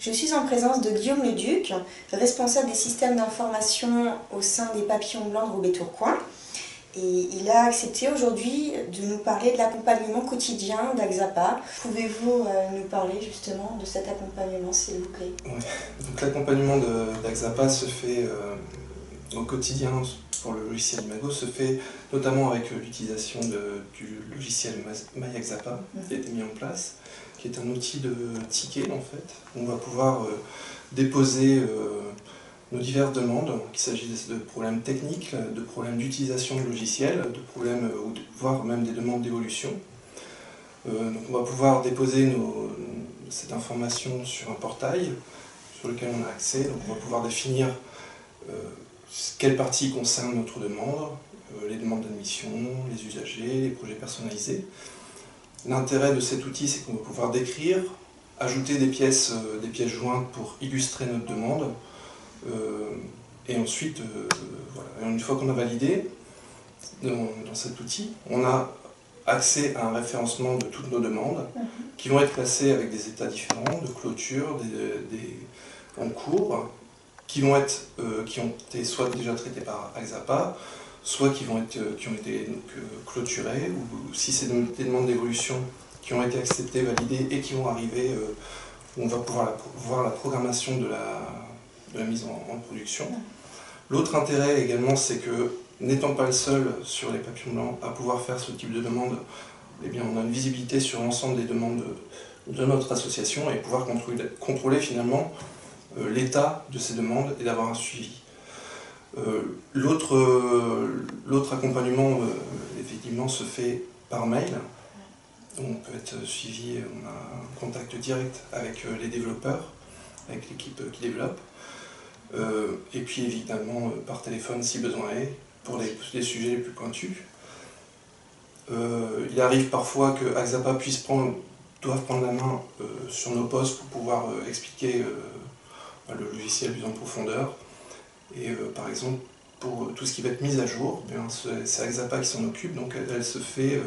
Je suis en présence de Guillaume Leduc, responsable des systèmes d'information au sein des Papillons Blancs de Roubaix-Tourcoing. Et il a accepté aujourd'hui de nous parler de l'accompagnement quotidien d'Axapa. Pouvez-vous nous parler justement de cet accompagnement, s'il vous plaît? Ouais. Donc l'accompagnement d'Axapa se fait au quotidien pour le logiciel Imago, se fait notamment avec l'utilisation du logiciel MyAxapa qui a été mis en place, qui est un outil de ticket en fait. On va pouvoir déposer nos diverses demandes, qu'il s'agisse de problèmes techniques, de problèmes d'utilisation de logiciel, de problèmes, voire même des demandes d'évolution. Donc on va pouvoir déposer cette information sur un portail sur lequel on a accès. Donc on va pouvoir définir quelle partie concerne notre demande, les demandes d'admission, les usagers, les projets personnalisés. L'intérêt de cet outil, c'est qu'on va pouvoir décrire, ajouter des pièces jointes pour illustrer notre demande. Et ensuite, voilà. Une fois qu'on a validé dans cet outil, on a accès à un référencement de toutes nos demandes qui vont être classées avec des états différents, de clôture, en cours, qui ont été soit déjà traités par Axapa, soit qui ont été clôturés, ou si c'est des demandes d'évolution qui ont été acceptées, validées et qui vont arriver, on va pouvoir voir la programmation de la mise en production. L'autre intérêt également, c'est que n'étant pas le seul sur les Papillons Blancs à pouvoir faire ce type de demande, eh bien, on a une visibilité sur l'ensemble des demandes de notre association et pouvoir contrôler finalement l'état de ces demandes et d'avoir un suivi. L'autre accompagnement effectivement se fait par mail. On peut être suivi, on a un contact direct avec les développeurs, avec l'équipe qui développe. Et puis évidemment par téléphone si besoin est, pour les sujets les plus pointus. Il arrive parfois que Axapa doive prendre la main sur nos postes pour pouvoir expliquer le logiciel plus en profondeur. Et par exemple, pour tout ce qui va être mise à jour, c'est Axapa qui s'en occupe, donc elle se fait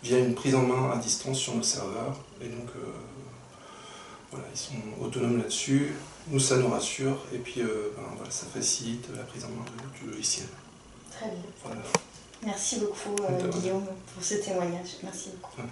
via une prise en main à distance sur nos serveurs. Et donc voilà, ils sont autonomes là-dessus. Nous, ça nous rassure, et puis voilà, ça facilite la prise en main du logiciel. Très bien. Voilà. Merci beaucoup Guillaume pour ce témoignage. Merci beaucoup. Ouais.